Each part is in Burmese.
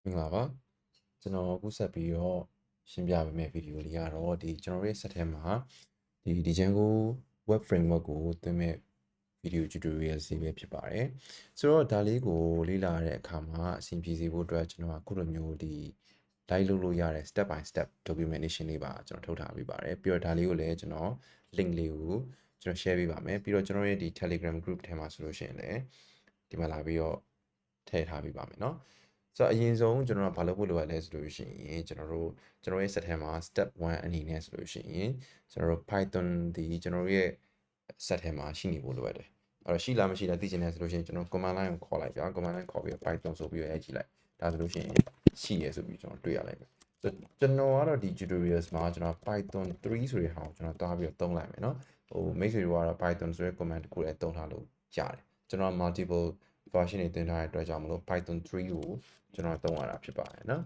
မင်္ဂလာပါကျွန်တော်အခုဆက်ပြီးတော့ရှင်းပြပေးမယ့်ဗီဒီယိုလေးကတော့ကျွန်တော်ရဲ့ set ထဲမှာဒီ Django web framework ကိုသွင်းမဲ့ဗီဒီယို tutorial စီပဲဖြစ်ပါတယ်ဆိုတော့ဒါလေးကိုလေ့လာတဲ့အခါမှာအဆင်ပြေစေဖို့အတွက်ကျွန်တော်အခုလိုမျိုးလိုက်လုပ်လို့ရတဲ့ step by step documentation လေးပါကျွန်တော်ထုတ်ထားပေးပါတယ်ပြီးတော့ဒါလေးကိုလည်းကျွန်တော် link လေးကိုကျွန်တော် share ပေးပါမယ်ပြီးတော့ကျွန်တော်ရဲ့ဒီ Telegram group ထဲမှာဆိုလို့ရှိရင်လည်းဒီမှာလာပြီးတော့ထည့်ထားပေးပါမယ်เนาะဆိုတော့အရင်ဆုံးကျွန်တော်ကဘာလုပ်ဖို့လိုရလဲဆိုလို့ရှိရင်ကျွန်တော်ရဲ့ set ထဲမှာ step 1အနေနဲ့ဆိုလို့ရှိရင်ကျွန်တော်တို့ Python ဒီကျွန်တော်ရဲ့ set ထဲမှာရှိနေဖို့လိုရတယ်အဲ့တော့ရှိလားမရှိလားသိချင်တယ်ဆိုလို့ရှိရင်ကျွန်တော် command line ကိုခေါ်လိုက်ပြ command line ခေါ်ပြီး Python ဆိုပြီးတော့ရိုက်ကြည့်လိုက်ဒါဆိုလို့ရှိရင်ရှိရဆိုပြီးကျွန်တော်တွေ့ရလိုက်မယ်ကျွန်တော်ကတော့ဒီ tutorials မှာကျွန်တော် Python 3ဆိုတဲ့ဟာကိုကျွန်တော်တွားပြီးတော့သုံးလိုက်မယ်เนาะမိတ်ဆွေတို့ကတော့ Python ဆိုတဲ့ command တစ်ခုလည်းသုံးထားလို့ရတယ်ကျွန်တော် multiple version တွေတင်ထားတဲ့အတွက်ကြောင့်မလို့ Python 3ကိုကျွန်တော်သုံးရတာဖြစ်ပါတယ်เนาะ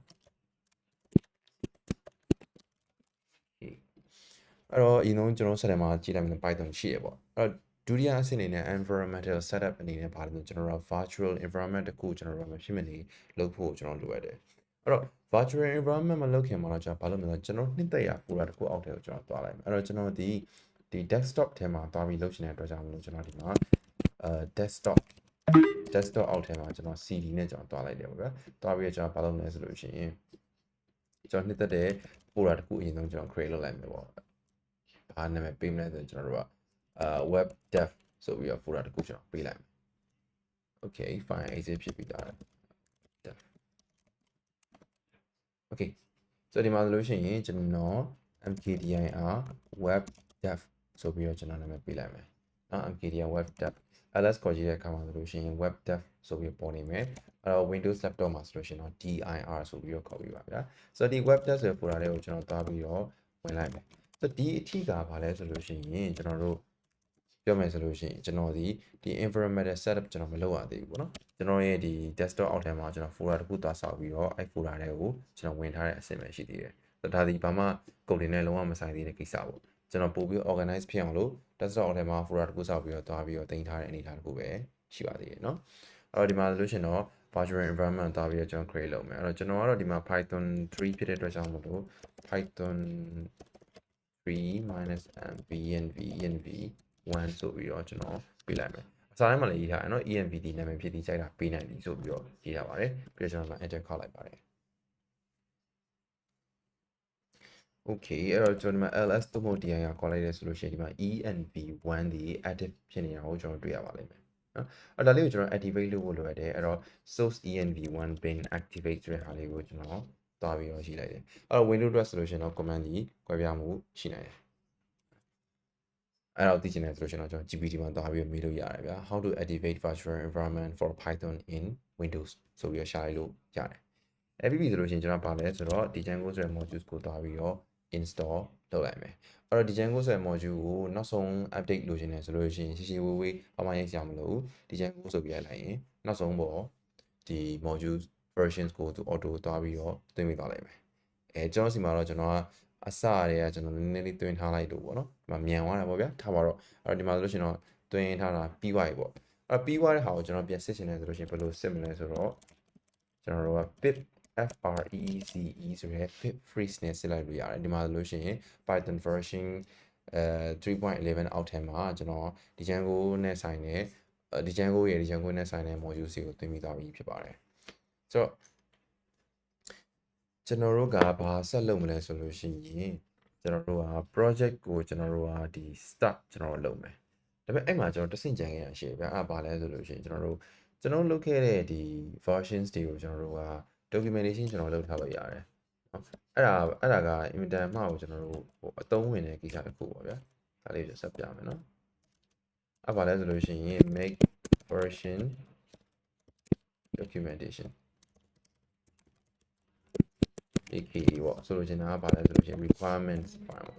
အဲ့တော့အရင်ဆုံးကျွန်တော်ဆက်တယ်မှာကြည့်လိုက်မယ် Python ရှိရပေါ့အဲ့တော့ဒုတိယအဆင့်အနေနဲ့ environmental setup အနေနဲ့ပါတယ်လို့ကျွန်တော်တို့ virtual environment တခုကျွန်တော်တို့မဖြစ်မနေလုပ်ဖို့ကျွန်တော်လိုရတယ်အဲ့တော့ virtual environment မလုပ်ခင်မှာတော့ကျွန်တော်ဘာလုပ်မလဲကျွန်တော်နှစ်သက်ရ folder တခုအောက်ထဲကိုကျွန်တော်သွားလိုက်မယ်အဲ့တော့ကျွန်တော်ဒီ desktop ထဲမှာသွားပြီးလုပ်ချင်တဲ့အတွက်ကြောင့်မလို့ကျွန်တော်ဒီမှာdesktop အောက်ထဲမှာကျွန်တော် CD နဲ့ကျွန်တော်တွားလိုက်တယ်ပေါ့ဗျာတွားပြီးတော့ကျွန်တော်ဘာလုပ်မလဲဆိုလို့ရှိရင်ကျွန်တော်နှစ်သက်တဲ့ folder တစ်ခုအရင်ဆုံးကျွန်တော် create လုပ်လိုက်မယ်ပေါ့ဘာနာမည်ပေးမလဲဆိုကျွန်တော်တို့ကweb dev ဆိုပြီးတော့ folder တစ်ခုကျွန်တော်ပေးလိုက်မယ် okay fine exit ဖြစ်ပြီးသား dev okay ဆိုဒီမှာဆိုလို့ရှိရင်ကျွန်တော် mkdir web dev ဆိုပြီးတော့ကျွန်တော်နာမည်ပေးလိုက်မယ်နော် mkdir web dev ls ခေါ်ကြည့်တဲ့အခါမှာဆိုလို့ရှိရင် web dev ဆိုပြီးပေါ်နေမယ်အဲ့တော့ Windows laptop မှာဆိုလို့ရှိရင်တော့ dir ဆိုပြီးတော့ခေါ်ပြီးပါဗျာဆိုတော့ဒီ web dev ဆိုတဲ့ folder လေးကိုကျွန်တော်သွားပြီးတော့ဝင်လိုက်မယ်ဆိုတော့ဒီအထီးကဘာလဲဆိုလို့ရှိရင်ကျွန်တော်တို့ပြောမယ်ဆိုလို့ရှိရင်ကျွန်တော်ဒီ environmental setup ကျွန်တော်မလုပ်ရသေးဘူးပေါ့နော်ကျွန်တော်ရဲ့ဒီ desktop အောက်ထဲမှာကျွန်တော် folder တစ်ခုသွားဆောက်ပြီးတော့အဲ့ folder တွေကိုကျွန်တော်ဝင်ထားတဲ့အဆင့်ပဲရှိသေးတယ်ဆိုတော့ဒါဒီဘာမှကုန်တင်နဲ့လုံးဝမဆိုင်သေးတဲ့ကိစ္စပေါ့ကျွန်တော်ပို့ပြီး organize ဖြစ်အောင်လို့ desktop အောက်ထဲမှာ folder တစ်ခုဆောက်ပြီးတော့သွားပြီးတော့တင်ထားတဲ့အနေအထားတစ်ခုပဲရှိပါသေးတယ်เนาะအဲ့တော့ဒီမှာလို့ရှင်တော့ virtual environment သွားပြီးတော့ကျွန်တော် create လုပ်မယ်အဲ့တော့ကျွန်တော်ကတော့ဒီမှာ Python 3ဖြစ်တဲ့အတွက်ကြောင့်မို့လို့ Python 3 env 1ဆိုပြီးတော့ကျွန်တော်ပေးလိုက်မယ်အစားထဲမှာလည်းရေးထားတယ်เนาะ envd နာမည်ဖြစ်ပြီးကြိုက်တာပေးနိုင်ပြီဆိုပြီးတော့ရေးထားပါတယ်ပြီးတော့ကျွန်တော် enter ခေါက်လိုက်ပါတယ် okay အဲ့တော့ကျွန်တော်ဒီမှာ ls သို့မဟုတ် dir ခေါ်လိုက်ရဲဆိုလို့ရှိရင်ဒီမှာ env1 ဒီ active ဖြစ်နေတာကိုကျွန်တော်တွေ့ရပါလိမ့်မယ်နော်အဲ့ဒါလေးကိုကျွန်တော် activate လုပ်ဖို့လိုရတယ်အဲ့တော့ source env1 bin activate ဆိုတဲ့ဟာလေးကိုကျွန်တော်သွားပြီးတော့ရှိလိုက်တယ်အဲ့တော့ windows အတွက်ဆိုလို့ရှိရင်တော့ command ကြီးကွဲပြားမှုရှိနိုင်တယ်အဲ့တော့သိချင်တယ်ဆိုလို့ရှိရင်တော့ကျွန်တော် GPT မှာသွားပြီးတော့မေးလို့ရတယ်ဗျာ how to activate virtual environment for python in windows ဆိုပြီးတော့ရှာလိုက်လို့ရတယ်အဲ့ပြီးပြီဆိုလို့ရှိရင်ကျွန်တော်ဗာလဲဆိုတော့ဒီ Django ဆိုတဲ့ modules ကိုသွားပြီးတော့ install လုပ်လိုက်မယ်အဲ့တော့ဒီ Django ဆိုတဲ့ module ကိုနောက်ဆုံး update လုပ်ချင်တယ်ဆိုလို့ရှိရင်ရှိဝေးဘာမှရိုက်စရာမလိုဘူးဒီ Django ဆိုပြီးလိုက်ရင်နောက်ဆုံးပေါ်ဒီ module versions ကိုသူ auto သွားပြီးတော့သွင်းပေးသွားလိုက်မယ်ကျွန်တော်စီမှာတော့ကျွန်တော်ကအစရဲကကျွန်တော်နည်းနည်းလေးသွင်းထားလိုက်လို့ပေါ့နော်ဒီမှာမြန်သွားတာပေါ့ဗျာထားပါတော့အဲ့တော့ဒီမှာဆိုလို့ရှိရင်တော့သွင်းထားတာပြီးသွားပြီပေါ့အဲ့ပြီးသွားတဲ့ဟာကိုကျွန်တော်ပြန်စစ်ချင်တယ်ဆိုလို့ရှိရင်ဘယ်လိုစစ်မလဲဆိုတော့ကျွန်တော်တို့က pip freeze ဆိုရဲ pip freeze နဲ့စစ်လိုက်လို့ရတယ်ဒီမှာဆိုလို့ရှိရင် Python version 3.11 အောက်ထဲမှာကျွန်တော်ဒီ Django နဲ့ဆိုင်တဲ့ဒီ Django ရဲ့ Django နဲ့ဆိုင်တဲ့ module စီကိုသွင်းပြီးသွားပြီဖြစ်ပါတယ်ဆိုတော့ကျွန်တော်တို့ကဘာဆက်လုပ်မလဲဆိုလို့ရှိရင်ကျွန်တော်တို့က project ကိုကျွန်တော်တို့ကဒီ start ကျွန်တော်တို့လုပ်မယ်ဒါပေမဲ့အဲ့မှာကျွန်တော်တဆင့်ကြံခဲ့ရရှိဗျာအဲ့ဘာလဲဆိုလို့ရှိရင်ကျွန်တော်တို့လုပ်ခဲ့တဲ့ဒီ versions တွေကိုကျွန်တော်တို့က documentation ကျွန်တော်လုပ်ထားလို့ရတယ်အဲ့ဒါကအင်မတန်မှကိုကျွန်တော်တို့အသုံးဝင်တဲ့ကိစ္စတစ်ခုပေါ့ဗျာဒါလေးဆက်ပြမယ်နော်အဲ့ဘာလဲဆိုလို့ရှိရင် make version documentation aka ပေါ့ဆိုလို့ချင်တာကဘာလဲဆိုလို့ရှိရင် requirements file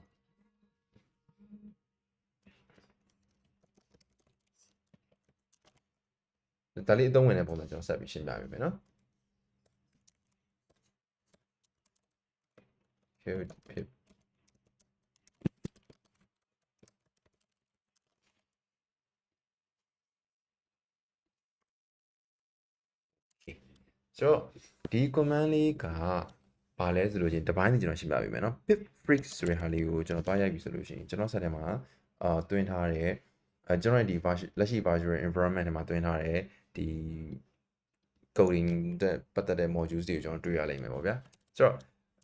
ဒါလေးအသုံးဝင်တဲ့ပုံစံကျွန်တော်ဆက်ပြီးရှင်းပြပေးမယ်နော် code pip ဆိုတော့ဒီ command လေးကဘာလဲဆိုလို့ချင်းတစ်ပိုင်းစီကျွန်တော်ရှင်းပြပေးမယ်နော် pip freak ဆိုတဲ့ဟာလေးကိုကျွန်တော်တွားရိုက်ပြီဆိုလို့ရှိရင်ကျွန်တော်ဆက်ထဲမှာတွင်းထားတဲ့ကျွန်တော်ဒီ လက်ရှိ virtual environment ထဲမှာတွင်းထားတဲ့ဒီ coding တဲ့ပတ်သက်တဲ့ modules တွေကိုကျွန်တော်တွေ့ရလိမ့်မယ်ပေါ့ဗျာဆိုတော့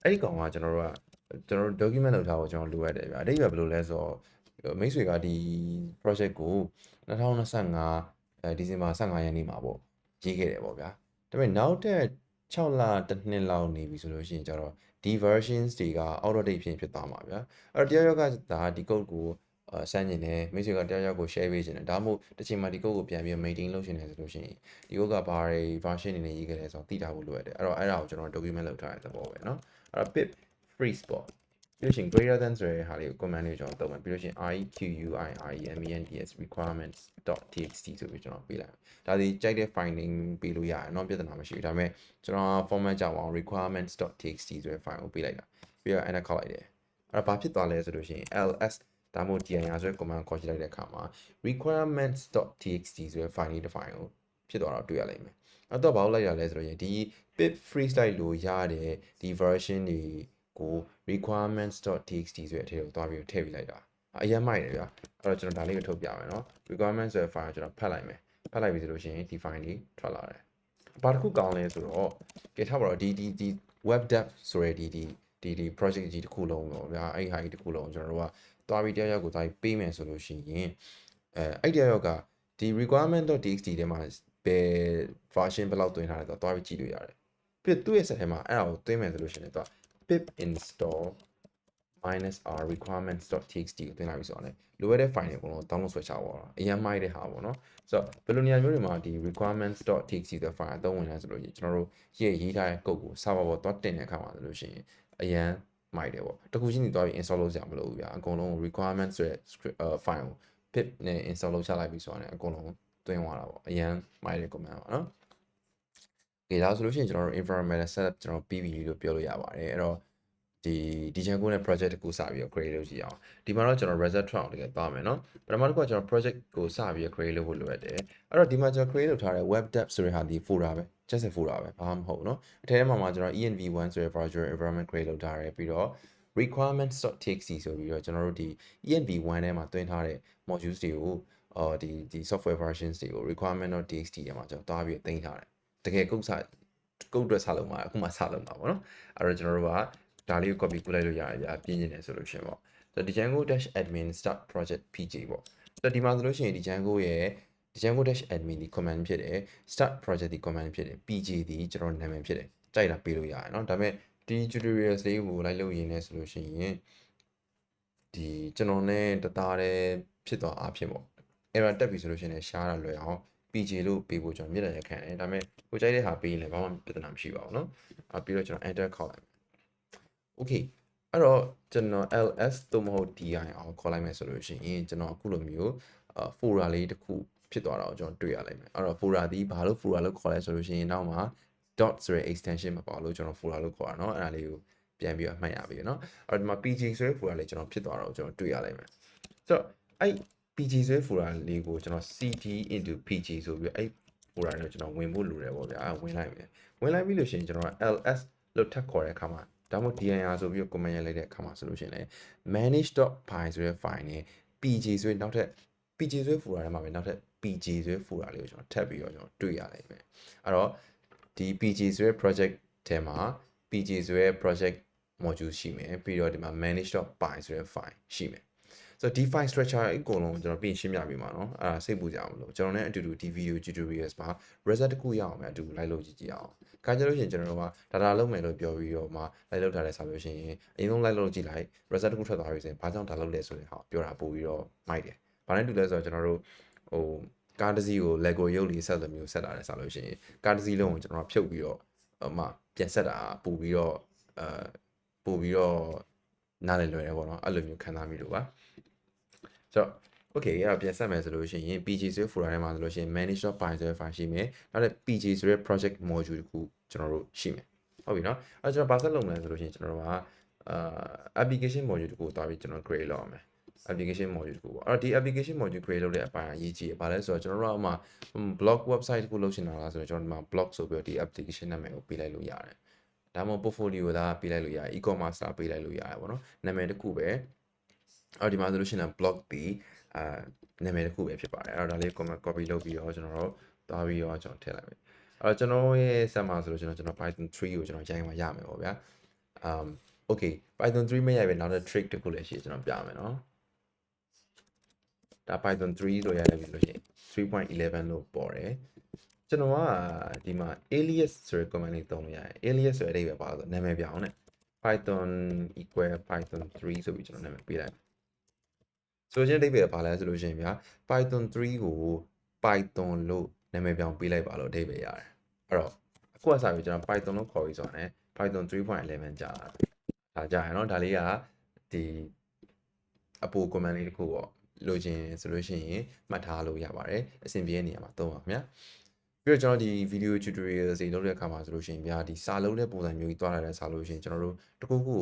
အဲ့ဒီကောင်ကကျွန်တော်တို့ document လုပ်ထားဖို့ကျွန်တော်လိုရတယ်ဗျာအတိတ်ကဘယ်လိုလဲဆိုတော့မိတ်ဆွေကဒီ project ကို2025ဒီဇင်ဘာ15ရက်နေ့မှာပေါ့ရေးခဲ့တယ်ပေါ့ဗျာဒါပေမဲ့နောက်တဲ့6လတစ်နှစ်လောက်နေပြီဆိုလို့ရှိရင်ကျတော့ဒီ versions တွေက out of date ဖြစ်သွားမှာဗျာအဲ့တော့တရားရောက်ကဒါဒီ code ကိုစမ်းကျင်တယ်မိတ်ဆွေကတရားရောက်ကို share ပေးခြင်းတယ်ဒါမှမဟုတ်တစ်ချိန်မှာဒီ code ကိုပြန်ပြီး maintain လုပ်ရှင်တယ်ဆိုလို့ရှိရင်ဒီ code ကဘာတွေ version တွေနဲ့ရေးခဲ့လဲဆိုတော့သိထားဖို့လိုရတယ်အဲ့တော့အဲ့ဒါကိုကျွန်တော် document လုပ်ထားတဲ့သဘောပဲเนาะအဲ့တော့ pip freeze ပေါ့ပြီးလို့ရှိရင် greater than ဆိုတဲ့ဟာလေးကို command လေးကိုကျွန်တော်သုံးမယ်ပြီးလို့ရှိရင် requirements requirements.txt ဆိုပြီးကျွန်တော်ပေးလိုက်ဒါဒီကြိုက်တဲ့ finding ပေးလို့ရတယ်เนาะပြဿနာမရှိဘူးဒါပေမဲ့ကျွန်တော် format ကြောက်အောင် requirements.txt ဆိုတဲ့ file ကိုပေးလိုက်တာပြီးတော့ enter ခေါက်လိုက်တယ်အဲ့တော့ဘာဖြစ်သွားလဲဆိုလို့ရှိရင် ls ဒါမှမဟုတ် dir ဆိုတဲ့ command ခေါ်ကြည့်လိုက်တဲ့အခါမှာ requirements.txt ဆိုတဲ့ file လေးတစ် file ကိုဖြစ်သွားတော့တွေ့ရလိမ့်မယ်အဲ့တော့ဘာလို့လိုက်ရလဲဆိုတော့ဒီ pip freeze လိုက်လို့ရတဲ့ဒီ version တွေကို requirements.txt ဆိုတဲ့အထက်ကိုသွားပြီးထည့်ပေးလိုက်တာအရင်မိုက်တယ်ဗျာအဲ့တော့ကျွန်တော်ဒါလေးကိုထုတ်ပြမယ်နော် requirements ဆိုတဲ့ file ကိုကျွန်တော်ဖတ်လိုက်မယ်ဖတ်လိုက်ပြီဆိုလို့ရှိရင်ဒီ file လေးထွက်လာတယ်ဘာတစ်ခုကောင်းလဲဆိုတော့ကြည့်ထားပါတော့ဒီ web dev ဆိုတဲ့ဒီ project ကြီးတစ်ခုလုံးပေါ့ဗျာအဲ့ဒီဟာကြီးတစ်ခုလုံးကျွန်တော်တို့ကသွားပြီးတရားရောက်ကိုသွားပြီးပေးမယ်ဆိုလို့ရှိရင်အဲ့တရားရောက်ကဒီ requirement.txt ထဲမှာဘယ် version ဘယ်လောက်သွင်းထားလဲဆိုတော့သွားပြီးကြည့်လို့ရတယ်ပြီးသူ့ရဲ့ set ထဲမှာအဲ့ဒါကိုသွင်းမယ်ဆိုလို့ရှိရင်တော့ pip install -r requirements.txt ကိုသွင်းလိုက်ပြီဆိုတော့လေလိုရတဲ့ file တွေအကုန်လုံး download ဆွဲချပါတော့အရင်မိုက်တဲ့ဟာပေါ့နော်ဆိုတော့ဘယ်လိုနေရာမျိုးတွေမှာဒီ requirements.txt ဆိုတဲ့ file အသုံးဝင်လဲဆိုလို့ကျွန်တော်တို့ရေးထားတဲ့ code ကို server ပေါ်သွားတင်တဲ့အခါမှာဆိုလို့ရှိရင်အရင်မိုက်တယ်ပေါ့တခုချင်းစီသွားပြီး install လုပ်စရာမလိုဘူးဗျာအကုန်လုံး requirements ဆိုတဲ့ file ကို pip နဲ့ install လုပ်ချလိုက်ပြီဆိုတော့အကုန်လုံးသွင်းသွားတာပေါ့အရင်မိုက်တဲ့ command ပါနော်okay ဒါဆိုလို့ရှိရင်ကျွန်တော်တို့ environmental setup ကျွန်တော်ပြီးပြီလို့ပြောလို့ရပါတယ်အဲ့တော့ဒီ Django နဲ့ project တခုစပြီးတော့ create လုပ်ကြည့်အောင်ဒီမှာတော့ကျွန်တော် result ထွက်အောင်တကယ်သွားမယ်เนาะပထမတစ်ခုကကျွန်တော် project ကိုစပြီးတော့ create လုပ်ဖို့လိုအပ်တယ်အဲ့တော့ဒီမှာကျွန်တော် create လုပ်ထားတဲ့ web dev ဆိုတဲ့ဟာဒီ folder ပဲ just a folder ပဲဘာမှမဟုတ်เนาะအထက်ထဲမှာကျွန်တော် env1 ဆိုတဲ့ virtual environment create လုပ်ထားတယ်ပြီးတော့ requirements.txt ဆိုပြီးတော့ကျွန်တော်တို့ဒီ env1 ထဲမှာတွင်းထားတဲ့ modules တွေကိုဒီ software versions တွေကို requirement.txt ထဲမှာကျွန်တော်တွားပြီးတင်ထားတယ်တကယ်ကုတ်အတွက်စလုံးမှာအခုမှစလုံးမှာပေါ့နော်အဲ့တော့ကျွန်တော်တို့ကဒါလေးကို copy ကူးလိုက်လို့ရတယ်ဗျာပြင်းနေတယ်ဆိုလို့ရှင်ပေါ့ဆိုတော့ Django-admin start project pj ပေါ့ဆိုတော့ဒီမှာဆိုလို့ရှိရင် Django ရဲ့ Django-admin ဒီ command ဖြစ်တယ် start project ဒီ command ဖြစ်တယ် pj ဒီကျွန်တော်နာမည်ဖြစ်တယ်ကြိုက်တာပေးလို့ရတယ်เนาะဒါပေမဲ့ဒီ tutorials လေးကိုလိုက်လို့ရင်းနေဆိုလို့ရှိရင်ဒီကျွန်တော်နဲ့တသားတည်းဖြစ်သွားအားဖြစ်ပေါ့ error တက်ပြီဆိုလို့ရှိရင်ရှားတာလွယ်အောင်pj လို့ပေးဖို့ကျွန်တော်မြစ်တယ်ရခံတယ်ဒါပေမဲ့ကိုကြိုက်တဲ့ဟာပေးရင်လည်းဘာမှပြဿနာမရှိပါဘူးเนาะပြီးတော့ကျွန်တော် enter ခေါက်လိုက်မယ် okay အဲ့တော့ကျွန်တော် ls သို့မဟုတ် dir အောင်ခေါ်လိုက်မယ်ဆိုလို့ရှိရင်ကျွန်တော်အခုလိုမျိုးfolder လေးတစ်ခုဖြစ်သွားတာကိုကျွန်တော်တွေ့ရလိမ့်မယ်အဲ့တော့ folder ဒီဘာလို့ folder လို့ခေါ်လဲဆိုလို့ရှိရင်နောက်မှာ dot ဆိုတဲ့ extension မပါလို့ကျွန်တော် folder လို့ခေါ်တာเนาะအဲ့ဒါလေးကိုပြန်ပြီးအမှတ်ရပြီเนาะအဲ့တော့ဒီမှာ pg ဆိုတဲ့ folder လေးကျွန်တော်ဖြစ်သွားတာကိုကျွန်တော်တွေ့ရလိမ့်မယ်ဆိုတော့အဲ့ pg ဆိုတဲ့ folder လေးကိုကျွန်တော် cd into pg ဆိုပြီးအဲ့ folder ကိုကျွန်တော်ဝင်ဖို့လိုတယ်ပေါ့ဗျာဝင်လိုက်မယ်ဝင်လိုက်ပြီလို့ရှိရင်ကျွန်တော် ls လို့ထပ်ခေါ်တဲ့အခါမှာဒါမှမဟုတ် dir ဆိုပြီး command ရလိုက်တဲ့အခါမှာဆိုလို့ရှိရင်လည်း manage.py ဆိုတဲ့ file နဲ့ pg ဆိုတဲ့နောက်ထပ် pg ဆိုတဲ့ folder ထဲမှာပဲနောက်ထပ် pg ဆိုတဲ့ folder လေးကိုကျွန်တော်ထပ်ပြီးတော့ကျွန်တော်တွေ့ရလိမ့်မယ်အဲ့တော့ဒီ pg ဆိုတဲ့ project ထဲမှာ pg ဆိုတဲ့ project module ရှိမယ်ပြီးတော့ဒီမှာ manage.py ဆိုတဲ့ file ရှိမယ်ဆိုတော့ဒီ file structure အကုန်လုံးကျွန်တော်ပြင်ရှင်းပြပေးမှာเนาะအဲ့ဒါစိတ်ပူကြအောင်လို့ကျွန်တော်လည်းအတူတူဒီ video tutorials မှာ result တစ်ခုရအောင်ပဲအတူလိုက်လို့ကြည့်အောင်ခါကြလို့ရှိရင်ကျွန်တော်တို့က data လုံးမယ်လို့ပြောပြီးတော့မှလိုက်လုပ်ထားတဲ့ဆိုလို့ရှိရင်အရင်ဆုံးလိုက်လုပ်ကြည့်လိုက် result တစ်ခုထွက်သွားပြီဆိုရင်ဘာကြောင့်ဒါလုပ်လဲဆိုတဲ့ဟာပြောတာပို့ပြီးတော့မိုက်တယ်ဘာနဲ့တူလဲဆိုတော့ကျွန်တော်တို့ဟိုကားတစ်စီးကို Lego ရုပ်လေးဆက်လိုမျိုးဆက်လာတယ်ဆိုလို့ရှိရင်ကားတစ်စီးလုံးကိုကျွန်တော်ဖြုတ်ပြီးတော့ပြန်ဆက်တာပို့ပြီးတော့နားလည်လွယ်တယ်ပေါ့နော်အဲ့လိုမျိုးခံစားမိလို့ပါဆိုတော့ okay အဲ့တော့ပြန်ဆက်မယ်ဆိုလို့ရှိရင် pg ဆိုတဲ့ folder ထဲမှာဆိုလို့ရှိရင် manage.py ဆိုတဲ့ file ရှိမယ်နောက်ထပ် pg ဆိုတဲ့ project module တစ်ခုကျွန်တော်တို့ရှိမယ်ဟုတ်ပြီနော်အဲ့တော့ကျွန်တော်ဘာဆက်လုပ်မလဲဆိုလို့ရှိရင်ကျွန်တော်တို့ကapplication module တစ်ခုသွားပြီးကျွန်တော် create လုပ်အောင်မယ် application module တခုပေါ့အဲ့တော့ဒီ application module create လုပ်တဲ့အပိုင်းအရေးကြီးတယ်ဘာလဲဆိုတော့ကျွန်တော်တို့ကမှ blog website တခုလုပ်ချင်တာလားဆိုတော့ကျွန်တော်ဒီမှာ blog ဆိုပြီးတော့ဒီ application နာမည်ကိုပေးလိုက်လို့ရတယ်ဒါမှမဟုတ် portfolio သားပေးလိုက်လို့ရတယ် e-commerce သားပေးလိုက်လို့ရတယ်ပေါ့နော်နာမည်တစ်ခုပဲအဲ့ဒီမှာဆိုလို့ရှိရင် blog ဒီနာမည်တစ်ခုပဲဖြစ်ပါတယ်အဲ့တော့ဒါလေး comment copy လုပ်ပြီးတော့ကျွန်တော်တို့သွားပြီးတော့ကျွန်တော်ထည့်လိုက်မယ်အဲ့တော့ကျွန်တော်ရဲ့ set မှာဆိုလို့ကျွန်တော် Python 3ကိုကျွန်တော်ရိုင်းမှာရမယ်ပေါ့ဗျာokay Python 3မရပဲနောက်တဲ့ trick တစ်ခုလည်းရှိကျွန်တော်ပြမယ်နော်ဒါ Python 3ဆိုရတယ်ပြီလို့ရှိရင် 3.11 လို့ပေါ်တယ်ကျွန်တော်ကဒီမှာ alias ဆိုတဲ့ command လေးသုံးလို့ရတယ် alias ဆိုတဲ့အဓိပ္ပာယ်ပါဆိုနာမည်ပြောင်းနဲ့ python equal python 3ဆိုပြီးကျွန်တော်နာမည်ပေးလိုက်ဆိုချင်းအဓိပ္ပာယ်ဘာလဲဆိုလို့ရှိရင်ဗျာ python 3ကို python လို့နာမည်ပြောင်းပေးလိုက်ပါလို့အဓိပ္ပာယ်ရတယ်အဲ့တော့အခုကစပြီးကျွန်တော် python လို့ခေါ်ပြီးဆိုတော့ ਨੇ python 3.11ကြာဒါကြာရနော်ဒါလေးကဒီအပို command လေးတစ်ခုပေါ့လိုချင်ဆိုလို့ရှိရင်မှတ်ထားလို့ရပါတယ်အဆင်ပြေတဲ့နေရာမှာသုံးပါခင်ဗျာပြီးတော့ကျွန်တော်ဒီ video tutorial တွေလုပ်တဲ့အခါမှာဆိုလို့ရှိရင်ဗျာဒီစာလုံးတဲ့ပုံစံမျိုးကြီးတွားလာတဲ့စာလို့ရှိရင်ကျွန်တော်တို့တခုခုကိ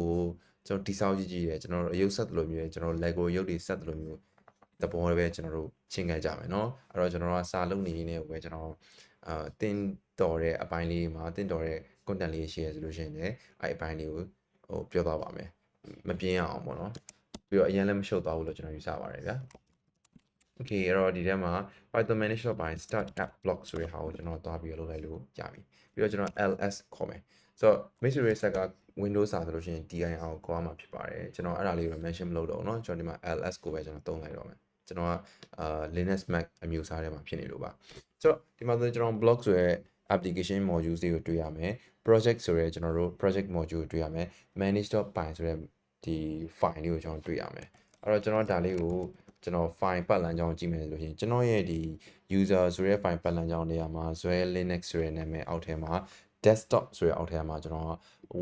ုကျွန်တော်တိဆောက်ကြည့်ရဲကျွန်တော်တို့အယုတ်ဆက်တယ်လို့မျိုးကျွန်တော် Lego ရုပ်တွေဆက်တယ်လို့မျိုးတဘောပဲကျွန်တော်တို့ချင်းခဲ့ကြမယ်เนาะအဲ့တော့ကျွန်တော်ကစာလုံးနေနေပဲကျွန်တော်တင်တော်တဲ့အပိုင်းလေးမှာတင်တော်တဲ့ content လေး share ဆိုလို့ရှိရင်လည်းအဲ့အပိုင်းလေးကိုဟိုပြောသွားပါမယ်မပြင်းအောင်ပေါ့เนาะပြီးတော့အရင်လည်းမရှုပ်သွားဘူးလို့ကျွန်တော်ယူဆပါတယ်ဗျာOkay အဲ့တော့ဒီထဲမှာ Python manage ပိုင်း start app block ဆိုတဲ့ဟာကိုကျွန်တော်သွားပြီးလုပ်လိုက်လို့ရပြီပြီးတော့ကျွန်တော် ls ခေါ်မယ်ဆိုတော့ Mystery set က Windows စာဆိုလို့ရှိရင် dir ကိုခေါ်မှာဖြစ်ပါတယ်ကျွန်တော်အဲ့ဒါလေးကို mention မလုပ်တော့ဘူးเนาะကျွန်တော်ဒီမှာ ls ကိုပဲကျွန်တော်သုံးလိုက်တော့မယ်ကျွန်တော်ကLinux Mac အမျိုးအစားထဲမှာဖြစ်နေလို့ပါဆိုတော့ဒီမှာဆိုကျွန်တော် block ဆိုရဲ application modules တွေကိုတွေ့ရမယ် project ဆိုရဲကျွန်တော်တို့ project module ကိုတွေ့ရမယ် manage.py ဆိုရဲဒီ file လေးကိုကျွန်တော်တွေ့ရမယ်အဲ့တော့ကျွန်တော်ဒါလေးကိုကျွန်တော် file ပတ်လမ်းကြောင်းကြည့်မယ်ဆိုရင်ကျွန်တော်ရဲ့ဒီ user ဆိုရဲ file ပတ်လမ်းကြောင်းနေရာမှာ Zuel Linux ဆိုရဲနာမည်အောက်ထဲမှာ desktop ဆိုရဲအောက်ထဲမှာကျွန်တော်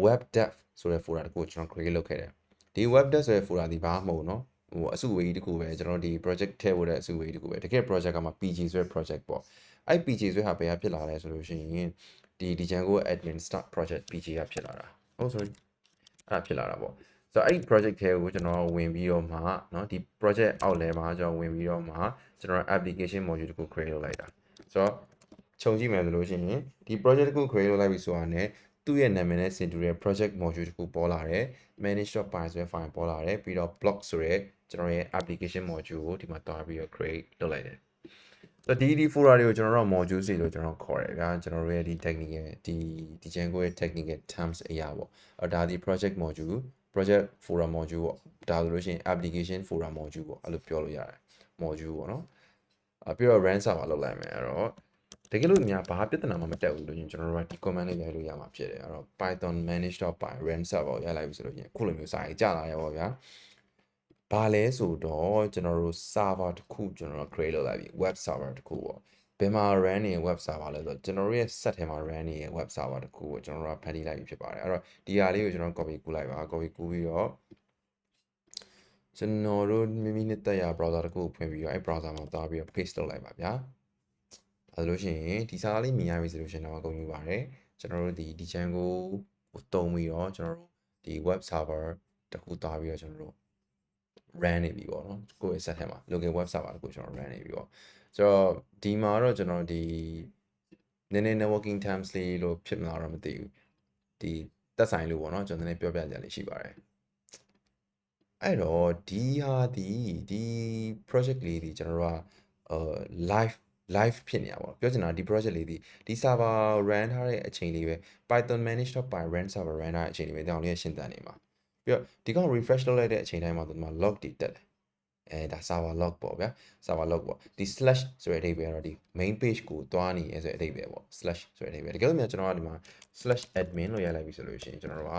web dev ဆိုရဲ folder တခုကိုကျွန်တော် create လုပ်ခဲ့တယ်ဒီ web dev ဆိုရဲ folder ဒီဘာမှမဟုတ်နော်ဟိုအစုဝေးကြီးတခုပဲကျွန်တော်ဒီ project ထည့်ဖို့တဲ့အစုဝေးကြီးတခုပဲတကယ် project ကမှ PG ဆိုရဲ project ပေါ့အဲ့ PG ဆိုရဲဟာဘယ်ကဖြစ်လာလဲဆိုလို့ရှိရင်ဒီ Django admin start project PG ကဖြစ်လာတာဟုတ် sorry အဲ့ဒါဖြစ်လာတာပေါ့ဆိုတော့အဲ့ဒီ project ထဲကိုကျွန်တော်ဝင်ပြီးတော့မှเนาะဒီ project အောက်လဲမှာကျွန်တော်ဝင်ပြီးတော့မှကျွန်တော် application module တခု create လုပ်လိုက်တာဆိုတော့ခြုံကြည့်မယ်ဆိုလို့ရှိရင်ဒီ project တခု create လုပ်လိုက်ပြီဆိုတာ ਨੇ သူ့ရဲ့နာမည်နဲ့ဆင်တူတဲ့ project module တခုပေါ်လာတယ် manage.py ဆိုတဲ့ file ပေါ်လာတယ်ပြီးတော့ block ဆိုတဲ့ကျွန်တော်ရဲ့ application module ကိုဒီမှာတွားပြီးတော့ create လုပ်လိုက်တယ်ဆိုတော့ဒီ folder တွေကိုကျွန်တော်တို့ module စီလို့ကျွန်တော်ခေါ်တယ်ဗျာကျွန်တော်တို့ရဲ့ဒီ technical ဒီ Django ရဲ့ technical terms အရာပေါ့အဲ့ဒါဒီ project module project forum module ပေါ့ဒါဆိုလို့ရှိရင် application forum module ပေါ့အဲ့လိုပြောလို့ရတယ် module ပေါ့နော်ပြီးတော့ run server လောက်လိုက်မယ်အဲ့တော့တကယ်လို့များဘာပြဿနာမှမတက်ဘူးလို့ကျွန်တော်တို့ကဒီ command လေးရိုက်လို့ရမှာဖြစ်တယ်အဲ့တော့ python manage.py run server ကိုရိုက်လိုက်ပြီဆိုလို့ရှိရင်ခုလိုမျိုးစာရေးကြာလာရပါဗျာဘာလဲဆိုတော့ကျွန်တော်တို့ server တစ်ခုကျွန်တော်တို့ create လုပ်လိုက်ပြီ web server တစ်ခုပေါ့ဘယ်မှာ run နေ web server လဲဆိုတော့ကျွန်တော်တို့ရဲ့ set ထဲမှာ run နေတဲ့ web server တစ်ခုကိုကျွန်တော်တို့ကဖန်တီးလိုက်ပြီဖြစ်ပါတယ်အဲ့တော့ဒီဟာလေးကိုကျွန်တော် copy ကူးလိုက်ပါ copy ကူးပြီးတော့ကျွန်တော်တို့မိမိနဲ့တက်ရ browser တစ်ခုကိုဖွင့်ပြီးတော့အဲ့ browser မှာသွားပြီးတော့ paste လုပ်လိုက်ပါဗျာဒါဆိုလို့ရှိရင်ဒီစာလေးမြင်ရပြီဆိုလို့ရှိရင်တော့အကုန်ယူပါတယ်ကျွန်တော်တို့ဒီ Django ကိုတုံးပြီးတော့ကျွန်တော်တို့ဒီ web server တစ်ခုသွားပြီးတော့ကျွန်တော်တို့ run နေပြီပေါ့နော်ကိုယ့်ရဲ့ set ထဲမှာ login web server ကိုကျွန်တော် run နေပြီပေါ့ဆိုတော့ဒီမှာတော့ကျွန်တော်ဒီနည်းနည်း networking terms လေးလို့ဖြစ်မလားတော့မသိဘူးဒီတက်ဆိုင်လို့ပေါ့နော်ကျွန်တော်နည်းနည်းပြောပြကြလေးရှိပါတယ်အဲ့တော့ဒီဟာဒီ project လေးဒီကျွန်တော်တို့ကlive ဖြစ်နေတာပေါ့ပြောချင်တာဒီ project လေးဒီ server run ထားတဲ့အချိန်လေးပဲ python manage.py run server run ထားတဲ့အချိန်လေးပဲတောင်းလေးရှင်းတန်းနေမှာပြီးတော့ဒီကောင် refresh လုပ်လိုက်တဲ့အချိန်တိုင်းမှာဒီမှာ log တွေတက်တယ်ဒါ server log ပေါ့ဗျာ server log ပေါ့ဒီ slash ဆိုတဲ့အဓိပ္ပာယ်ကတော့ဒီ main page ကိုတွားနေရဲဆိုတဲ့အဓိပ္ပာယ်ပေါ့ slash ဆိုတဲ့အဓိပ္ပာယ်တကယ်လို့များကျွန်တော်ကဒီမှာ slash admin လို့ရိုက်လိုက်ပြီဆိုလို့ရှိရင်ကျွန်တော်တို့က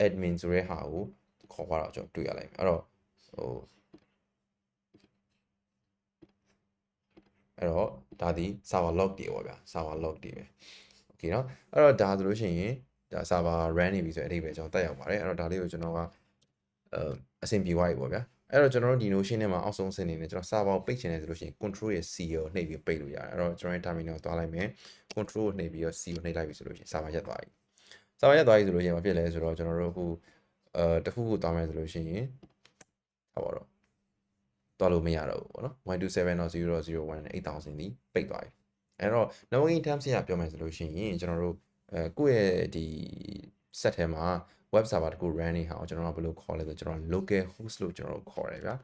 admin ဆိုတဲ့ဟာကိုခေါ်သွားတော့ကျွန်တော်တွေ့ရလိုက်မယ်အဲ့တော့ဒါဒီ server log တွေပေါ့ဗျာ server log တွေပဲ okay เนาะအဲ့တော့ဒါဆိုလို့ရှိရင်ဒါ server run နေပြီဆိုတဲ့အဓိပ္ပာယ်ကျွန်တော်တက်ရောက်ပါတယ်အဲ့တော့ဒါလေးကိုကျွန်တော်ကအဆင်ပြေသွားပြီပေါ့ဗျာအဲ့တော့ကျွန်တော်တို့ဒီ notion ထဲမှာအောက်ဆုံးဆင်းနေတယ်ကျွန်တော် server ကိုပိတ်ချင်တယ်ဆိုလို့ရှိရင် control ရဲ့ C ကိုနှိပ်ပြီးပိတ်လို့ရတယ်အဲ့တော့ကျွန်တော်ရဲ့ terminal ကိုသွားလိုက်မယ် control ကိုနှိပ်ပြီးတော့ C ကိုနှိပ်လိုက်ပြီဆိုလို့ရှိရင် server ရပ်သွားပြီ server ရပ်သွားပြီဆိုလို့ရှိရင်မဖြစ်လဲဆိုတော့ကျွန်တော်တို့အခုတခုခုသွားမယ်ဆိုလို့ရှိရင်ဟုတ်ပါတော့ တော်လို့မရတော့ဘူးပေါ့နော် 127.0.0.1 8000ဒီပိတ်သွားပြီအဲ့တော့ networking terms ရပြောမယ်ဆိုလို့ရှိရင်ကျွန်တော်တို့ကိုယ့်ရဲ့ဒီ set ထဲမှာ web server တခု run နေအောင်ကျွန်တော်တို့ဘယ်လိုခေါ်လဲဆိုကျွန်တော် local host လို့ကျွန်တော်တို့ခေါ်တယ်ဗျာ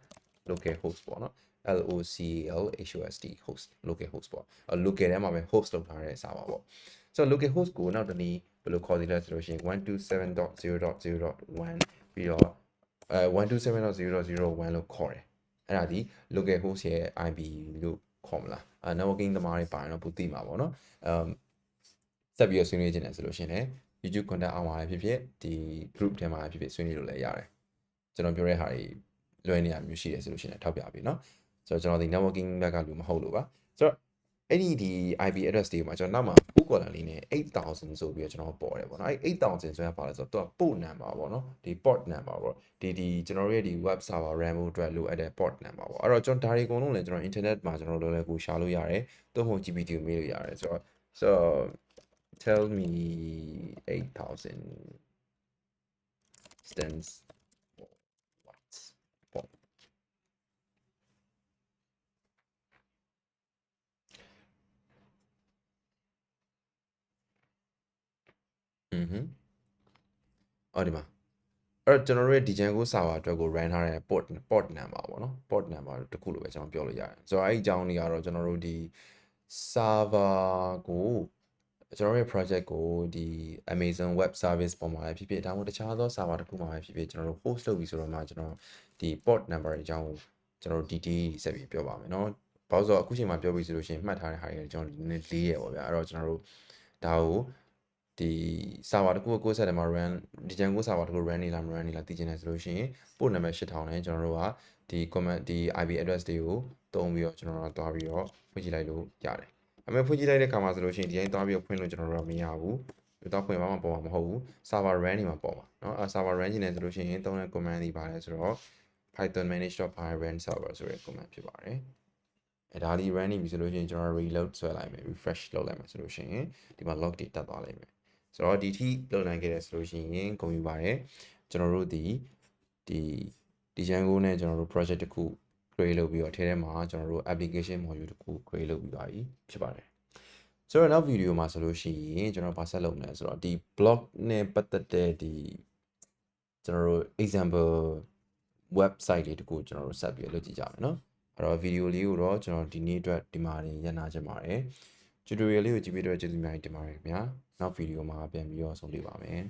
local host ပေါ့နော် LOCAL host local host ပေါ့ local ထဲမှာပဲ host လုပ်ထားတဲ့ server ပေါ့ဆိုတော့ local host ကိုနောက်တနည်းဘယ်လိုခေါ်သေးလဲဆိုလို့ရှိရင် 127.0.0.1 ပြီးတော့127.0.0.1 လို့ခေါ်တယ်အဲ့ဒါဒီ local host ရဲ့ IP လို့ခေါ်မလားnetworking သမားတွေပါရင်တော့ပိုသိမှာပေါ့နော်ဆက်ပြီးဆွေးနွေးခြင်းတယ်ဆိုလို့ရှိရင်လည်း YouTube content အောင်ပါဖြစ်ဖြစ်ဒီ group ထဲမှာဖြစ်ဖြစ်ဆွေးနွေးလို့လည်းရတယ်ကျွန်တော်ပြောတဲ့ဟာတွေလွယ်နေရမျိုးရှိတယ်ဆိုလို့ရှိရင်ထောက်ပြပြီเนาะဆိုတော့ကျွန်တော်ဒီ networking ဘက်ကလူမဟုတ်လို့ပါဆိုတော့အဲ့ဒီ IP address တွေမှာကျွန်တော်နောက်မှာ full column လေးနဲ့8000ဆိုပြီးတော့ကျွန်တော်ပေါ်တယ်ပေါ့နော်အဲ့8000ဆိုရပါလဲဆိုတော့သူက port number ပေါ့နော်ဒီ port number ပေါ့ဒီကျွန်တော်တို့ရဲ့ဒီ web server RAM အတွက်လိုအပ်တဲ့ port number ပေါ့အဲ့တော့ကျွန်တော်ဒါတွေအကုန်လုံးလည်းကျွန်တော် internet မှာကျွန်တော်တို့လည်းကိုရှာလို့ရတယ်သို့မဟုတ် GPT ကိုမေးလို့ရတယ်ဆိုတော့ tell me 8000 stands for what portအော်ဒီမှာအဲ့တော့ကျွန်တော်တို့ရဲ့ Django server အတွက်ကို run ထားတဲ့ port number ပေါ့နော် port number တခုလိုပဲကျွန်တော်ပြောလို့ရတယ်ဆိုတော့အဲ့ဒီအကြောင်းလေးကတော့ကျွန်တော်တို့ဒီ server ကိုကျွန်တော်ရဲ့ project ကိုဒီ Amazon Web Service ပေါ်မှာလည်းဖြစ်ဖြစ်ဒါမှမဟုတ်တခြားသော server တစ်ခုမှာပဲဖြစ်ဖြစ်ကျွန်တော်တို့ host လုပ်ပြီးဆိုတော့မှကျွန်တော်ဒီ port number အကြောင်းကိုကျွန်တော်တို့ detail ဆက်ပြီးပြောပါမယ်เนาะဘာလို့ဆိုတော့အခုချိန်မှာပြောပြီးဆိုလို့ရှိရင်မှတ်ထားတဲ့ဟာတွေကျွန်တော်နည်းနည်းလေးရပေါ့ဗျာအဲ့တော့ကျွန်တော်တို့ဒါကိုဒီ server တခုကိုset ထဲမှာ run ဒီ Django server တခု run နေလားမ run နေလားသိချင်တယ်ဆိုလို့ရှိရင် port number 8000နဲ့ကျွန်တော်တို့ကဒီ comment ဒီ IP address တွေကိုသုံးပြီးတော့ကျွန်တော်တို့တွားပြီးတော့ဖွင့်ကြည့်လိုက်လို့ရတယ်အမေဖွင့်ကြည့်လိုက်တဲ့အခါမှာဆိုလို့ရှိရင်ဒီတိုင်းတွားပြီးတော့ဖွင့်လို့ကျွန်တော်တို့ကမရဘူးဒီတော့ဖွင့်မှမပေါ်မှာမဟုတ်ဘူး server run နေမှာပေါ်မှာเนาะ server run နေတယ်ဆိုလို့ရှိရင်သုံးတဲ့ command တွေပါတယ်ဆိုတော့ python manage.py run server ဆိုတဲ့ command ဖြစ်ပါတယ်အဲဒါဒီ run နေပြီဆိုလို့ရှိရင်ကျွန်တော် reload ဆွဲလိုက်မယ် refresh လုပ်လိုက်မယ်ဆိုလို့ရှိရင်ဒီမှာ log တွေတက်သွားလိမ့်မယ်ဆိုတော့ဒီထိလုပ်နိုင်ခဲ့တယ်ဆိုလို့ရှိရင်ဂုဏ်ယူပါတယ်ကျွန်တော်တို့ဒီ Django နဲ့ကျွန်တော်တို့ project တစ်ခု create လုပ်ပြီးတော့အထဲထဲမှာကျွန်တော်တို့ application module တစ်ခု create လုပ်ပြီးသွားပြီဖြစ်ပါတယ်ဆိုတော့နောက် video မှာဆိုလို့ရှိရင်ကျွန်တော်ဗာဆက်လုပ်မယ်ဆိုတော့ဒီ blog နဲ့ပတ်သက်တဲ့ဒီကျွန်တော်တို့ example website တွေတခုကျွန်တော်တို့ဆက်ပြီးလုပ်ကြည့်ကြမယ်เนาะအဲ့တော့ video လေးကိုတော့ကျွန်တော်ဒီနေ့အတွက်ဒီမှာရန်နာချင်ပါတယ် tutorial လေးကိုကြည့်ပြီးတော့ကျေးဇူးများတင်ပါတယ်ခင်ဗျာနောက် video မှာပြန်ပြီးတော့ဆုံတွေ့ပါမယ်